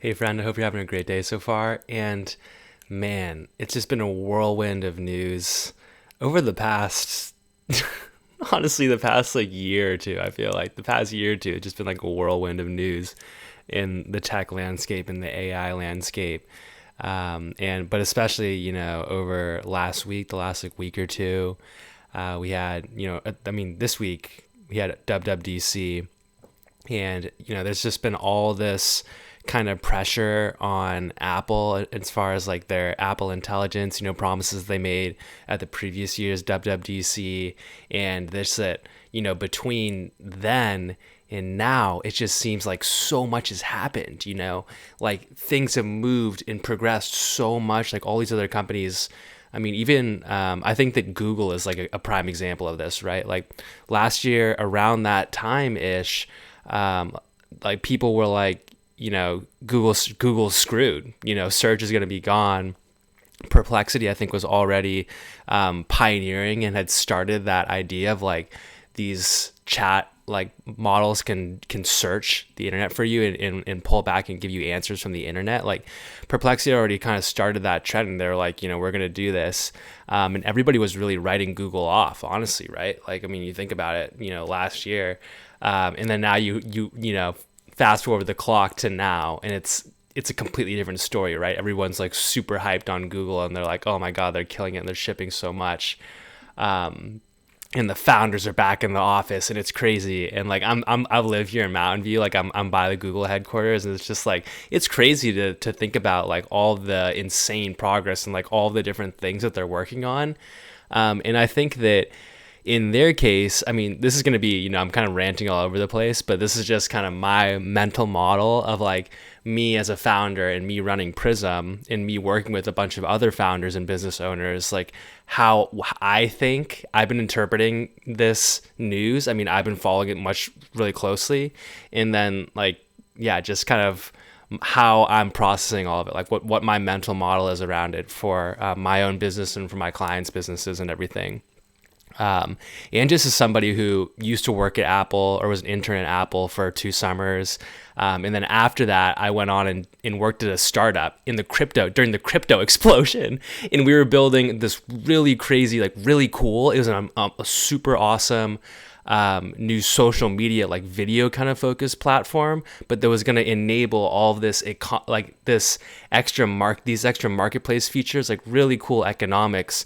Hey friend, I hope you're having a great day so far. And man, it's just been a whirlwind of news over the past, honestly, the past like year or two. I feel like the past year or two, it's just been like a whirlwind of news in the tech landscape and the AI landscape. But especially, over last week, the last like week or two, we had, this week we had WWDC, and there's just been all this kind of pressure on Apple as far as like their Apple Intelligence, promises they made at the previous year's WWDC, and this that between then and now it just seems like so much has happened. Like things have moved and progressed so much. Like all these other companies. I mean, even I think that Google is like a prime example of this, right? Like last year around that time ish, like people were like, Google's screwed. Search is going to be gone. Perplexity, I think, was already pioneering and had started that idea of like these chat like models can search the internet for you and pull back and give you answers from the internet. Like Perplexity already kind of started that trend, and they're like, we're going to do this. And everybody was really writing Google off, honestly, right? Like, I mean, you think about it, last year. And then now you fast forward the clock to now, and it's a completely different story, right? Everyone's like super hyped on Google, and they're like, oh my God, they're killing it, and they're shipping so much. And the founders are back in the office, and it's crazy. And like I live here in Mountain View, like I'm by the Google headquarters, and it's just like it's crazy to think about like all the insane progress and like all the different things that they're working on. And I think that in their case, I mean, this is going to be, I'm kind of ranting all over the place, but this is just kind of my mental model of like me as a founder and me running Prism and me working with a bunch of other founders and business owners, like how I think I've been interpreting this news. I mean, I've been following it really closely. And then like, yeah, just kind of how I'm processing all of it, like what my mental model is around it for my own business and for my clients' businesses and everything. And just as somebody who used to work at Apple or was an intern at Apple for 2 summers. And then after that, I went on and worked at a startup during the crypto explosion. And we were building this really crazy, like really cool. It was a super awesome new social media, like video kind of focused platform, but that was going to enable all of this, these extra marketplace features, like really cool economics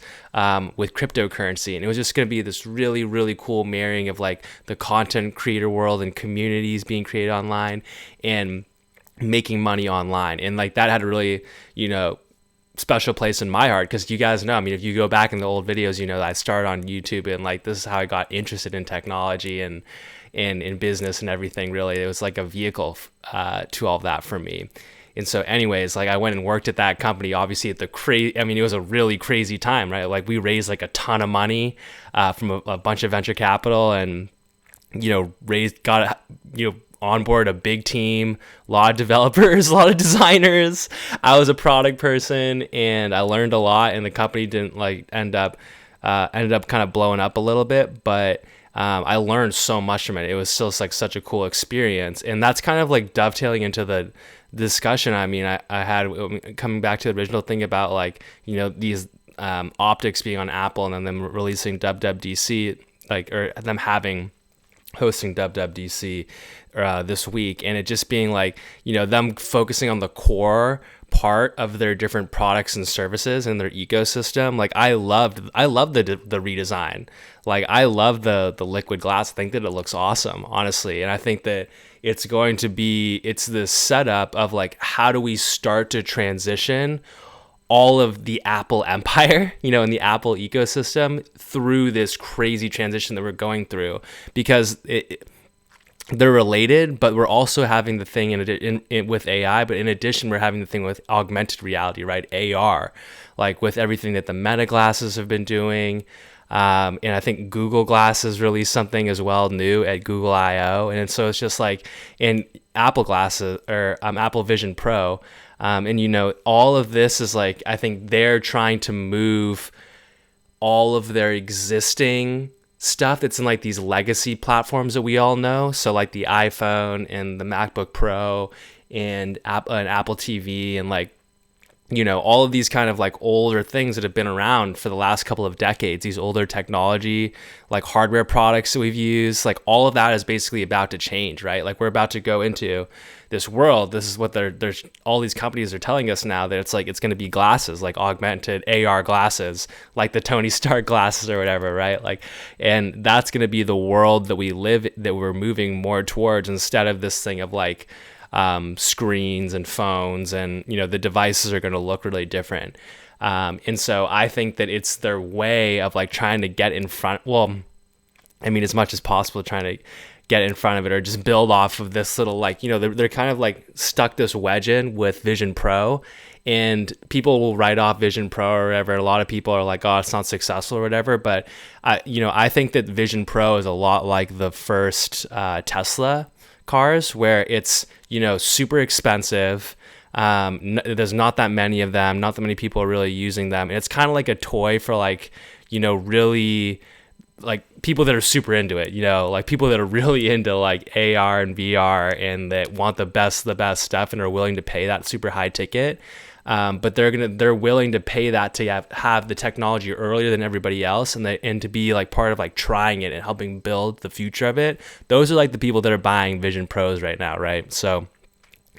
with cryptocurrency. And it was just going to be this really, really cool marrying of like the content creator world and communities being created online and making money online. And like that had a really, special place in my heart, because you guys know, I mean, if you go back in the old videos, I started on YouTube, and like this is how I got interested in technology and in business and everything. Really, it was like a vehicle to all of that for me. And so anyways, like I went and worked at that company, obviously at I mean, it was a really crazy time, right? Like we raised like a ton of money from a bunch of venture capital, and got onboard a big team, a lot of developers, a lot of designers. I was a product person, and I learned a lot, and the company didn't like ended up kind of blowing up a little bit, but I learned so much from it. It was still like such a cool experience. And that's kind of like dovetailing into the discussion. I mean, I had, coming back to the original thing about like, these optics being on Apple, and then them releasing WWDC, or them hosting WWDC this week, and it just being like, them focusing on the core part of their different products and services and their ecosystem. Like I loved the redesign. Like I love the liquid glass. I think that it looks awesome, honestly. And I think that it's this setup of like, how do we start to transition all of the Apple empire, and the Apple ecosystem through this crazy transition that we're going through, because they're related, but we're also having the thing with AI, but in addition, we're having the thing with augmented reality, right? AR, like with everything that the Meta glasses have been doing. And I think Google Glasses released something as well new at Google I/O. And so it's just like in Apple Glasses or Apple Vision Pro. And all of this is like, I think they're trying to move all of their existing stuff that's in like these legacy platforms that we all know. So like the iPhone and the MacBook Pro and Apple TV and like, you know, all of these kind of like older things that have been around for the last couple of decades, these older technology, like hardware products that we've used, like all of that is basically about to change, right? Like we're about to go into this world. This is what there's all these companies are telling us now, that it's like, it's going to be glasses, like augmented AR glasses, like the Tony Stark glasses or whatever, right? Like, and that's going to be the world that we live, that we're moving more towards, instead of this thing of like, screens and phones, and you know, the devices are going to look really different. And so I think that it's their way of like trying to get in front, well, I mean, as much as possible, trying to get in front of it, or just build off of this little, like, you know, they're kind of like stuck this wedge in with Vision Pro, and people will write off Vision Pro or whatever. A lot of people are like, oh, it's not successful or whatever. But you know, I think that Vision Pro is a lot like the first Tesla cars, where it's, you know, super expensive. There's not that many of them, not that many people are really using them, and it's kind of like a toy for like, you know, really like people that are super into it, you know, like people that are really into like AR and VR, and that want the best stuff and are willing to pay that super high ticket. But they're willing to pay that to have the technology earlier than everybody else, and to be like part of like trying it and helping build the future of it. Those are like the people that are buying Vision Pros right now, right? So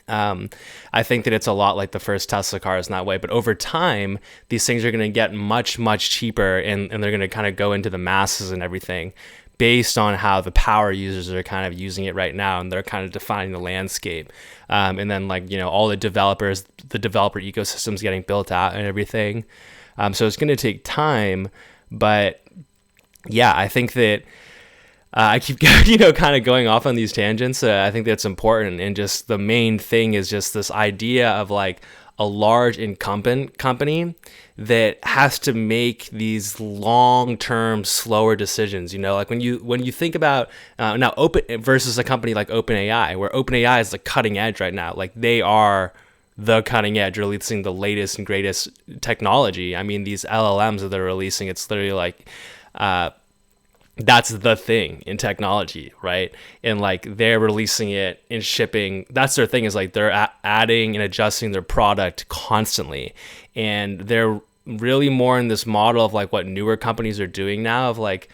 I think that it's a lot like the first Tesla cars in that way. But over time, these things are going to get much, much cheaper, and they're going to kind of go into the masses and everything, based on how the power users are kind of using it right now, and they're kind of defining the landscape. And then like, you know, all the developers, the developer ecosystems getting built out and everything. So it's going to take time, but yeah, I think that I keep, you know, kind of going off on these tangents. I think that's important. And just the main thing is just this idea of like a large incumbent company that has to make these long-term, slower decisions. You know, like when you think about now open versus a company like OpenAI, where OpenAI is the cutting edge right now. Like they are the cutting edge, releasing the latest and greatest technology. I mean, these LLMs that they're releasing, it's literally like that's the thing in technology, right? And like they're releasing it and shipping. That's their thing, is like they're adding and adjusting their product constantly. And they're really more in this model of like what newer companies are doing now, of like,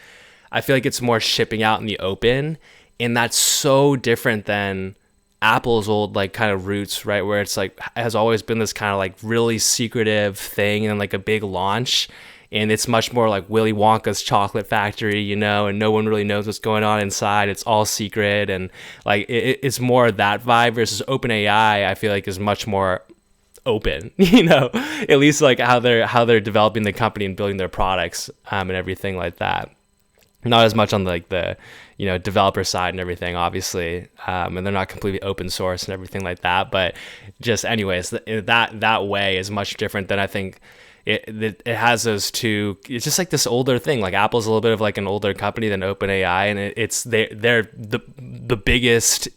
I feel like it's more shipping out in the open. And that's so different than Apple's old like kind of roots, right? Where it's like, has always been this kind of like really secretive thing and like a big launch. And it's much more like Willy Wonka's chocolate factory, you know, and no one really knows what's going on inside. It's all secret. And like, it's more that vibe, versus OpenAI, I feel like is much more open, you know, at least like how they're developing the company and building their products, and everything like that. Not as much on like the, you know, developer side and everything, obviously. And they're not completely open source and everything like that. But just anyways, that way is much different than I think it has those two. It's just like this older thing. Like Apple's a little bit of like an older company than OpenAI, and they're the biggest,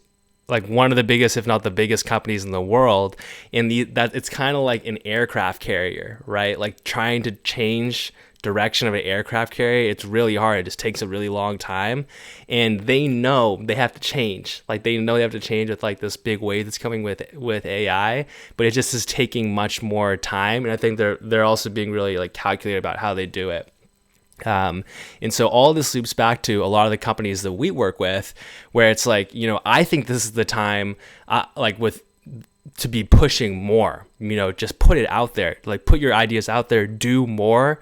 like one of the biggest, if not the biggest companies in the world. And that it's kind of like an aircraft carrier, right? Like trying to change direction of an aircraft carrier, it's really hard. It just takes a really long time, and they know they have to change. Like they know they have to change with like this big wave that's coming with AI, but it just is taking much more time. And I think they're also being really like calculated about how they do it. And so all this loops back to a lot of the companies that we work with, where it's like, you know, I think this is the time, to be pushing more, you know, just put it out there, like put your ideas out there, do more.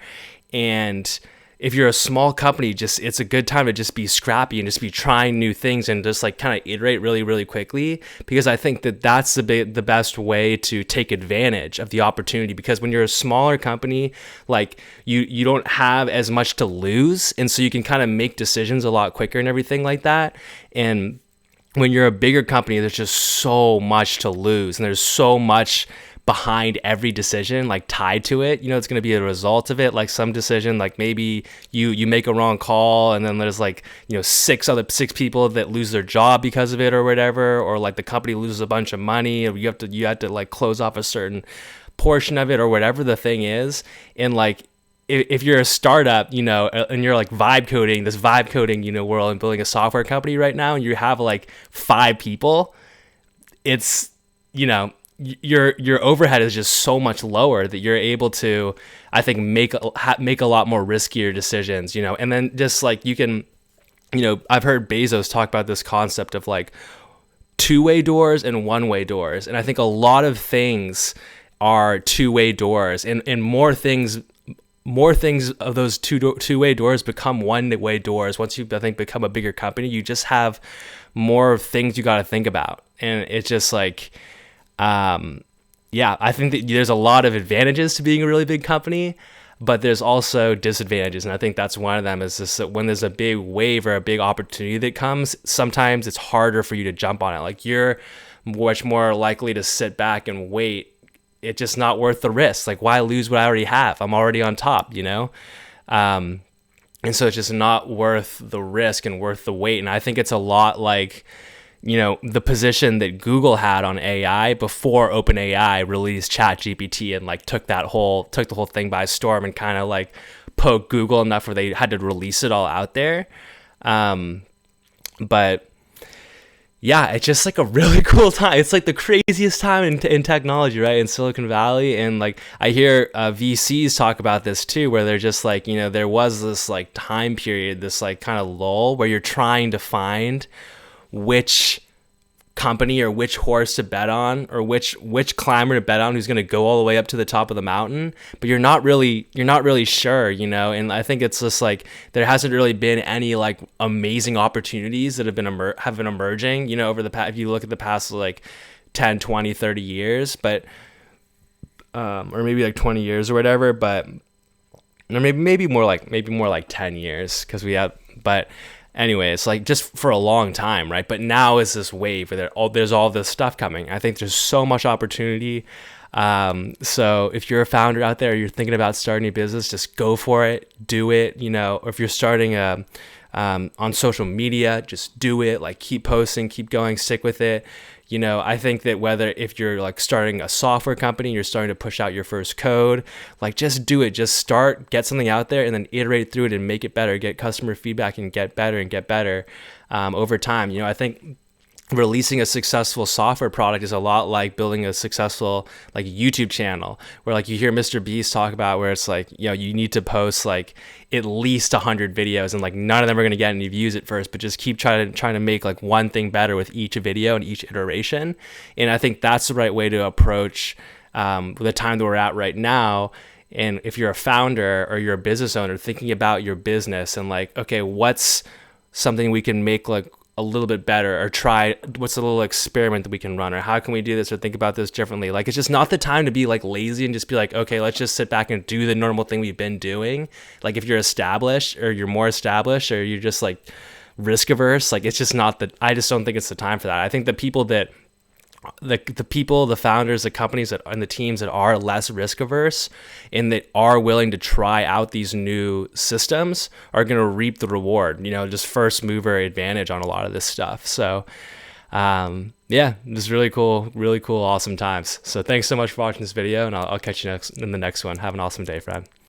And if you're a small company, it's a good time to just be scrappy and just be trying new things and just like kind of iterate really, really quickly, because I think that that's the best way to take advantage of the opportunity. Because when you're a smaller company, like you don't have as much to lose, and so you can kind of make decisions a lot quicker and everything like that. And when you're a bigger company, there's just so much to lose, and there's so much behind every decision, like tied to it. You know, it's going to be a result of it. Like some decision, like maybe you make a wrong call, and then there's like, you know, six people that lose their job because of it or whatever, or like the company loses a bunch of money, or you have to like close off a certain portion of it, or whatever the thing is. And like, if you're a startup, you know, and you're like vibe coding, you know, world, and building a software company right now, and you have like 5 people, it's you know, your overhead is just so much lower that you're able to, I think, make a lot more riskier decisions, you know. And then just like you can, you know, I've heard Bezos talk about this concept of like two-way doors and one-way doors, and I think a lot of things are two-way doors, and more things of those two-way doors become one-way doors. Once you, I think, become a bigger company, you just have more things you got to think about, and it's just like, yeah, I think that there's a lot of advantages to being a really big company, but there's also disadvantages, and I think that's one of them. Is just that when there's a big wave or a big opportunity that comes, sometimes it's harder for you to jump on it. Like you're much more likely to sit back and wait. It's just not worth the risk. Like, why lose what I already have? I'm already on top, you know? And so it's just not worth the risk and worth the wait. And I think it's a lot like, you know, the position that Google had on AI before OpenAI released ChatGPT and like took the whole thing by storm and kind of like poked Google enough where they had to release it all out there. But yeah, it's just like a really cool time. It's like the craziest time in technology, right? In Silicon Valley. And like I hear VCs talk about this too, where they're just like, you know, there was this like time period, this like kind of lull where you're trying to find which company or which horse to bet on, or which climber to bet on who's going to go all the way up to the top of the mountain, but you're not really sure, you know. And I think it's just like there hasn't really been any like amazing opportunities that have been emerging, you know, over the past, if you look at the past like 10, 20, 30 years, but or maybe like 20 years or whatever, but or maybe more like 10 years, because we have, but anyway, it's like just for a long time, right? But now is this wave where there's all this stuff coming. I think there's so much opportunity. So if you're a founder out there, you're thinking about starting a business, just go for it, do it, you know. Or if you're starting on social media, just do it, like keep posting, keep going, stick with it. You know, I think that whether if you're like starting a software company, you're starting to push out your first code, like just do it, just start, get something out there and then iterate through it and make it better, get customer feedback and get better over time. You know, I think releasing a successful software product is a lot like building a successful like YouTube channel, where like you hear Mr. Beast talk about, where it's like, you know, you need to post like at least 100 videos and like none of them are going to get any views at first, but just keep trying to make like one thing better with each video and each iteration. And I think that's the right way to approach the time that we're at right now. And if you're a founder or you're a business owner thinking about your business and like, okay, what's something we can make like a little bit better, or try, what's a little experiment that we can run, or how can we do this, or think about this differently. Like, it's just not the time to be like lazy and just be like, okay, let's just sit back and do the normal thing we've been doing. Like if you're established or you're more established or you're just like risk averse, like it's just not I just don't think it's the time for that. I think the people that the founders, the companies that and the teams that are less risk averse and that are willing to try out these new systems are going to reap the reward, you know, just first mover advantage on a lot of this stuff. So yeah, just really cool, awesome times. So thanks so much for watching this video, and I'll catch you in the next one. Have an awesome day, friend.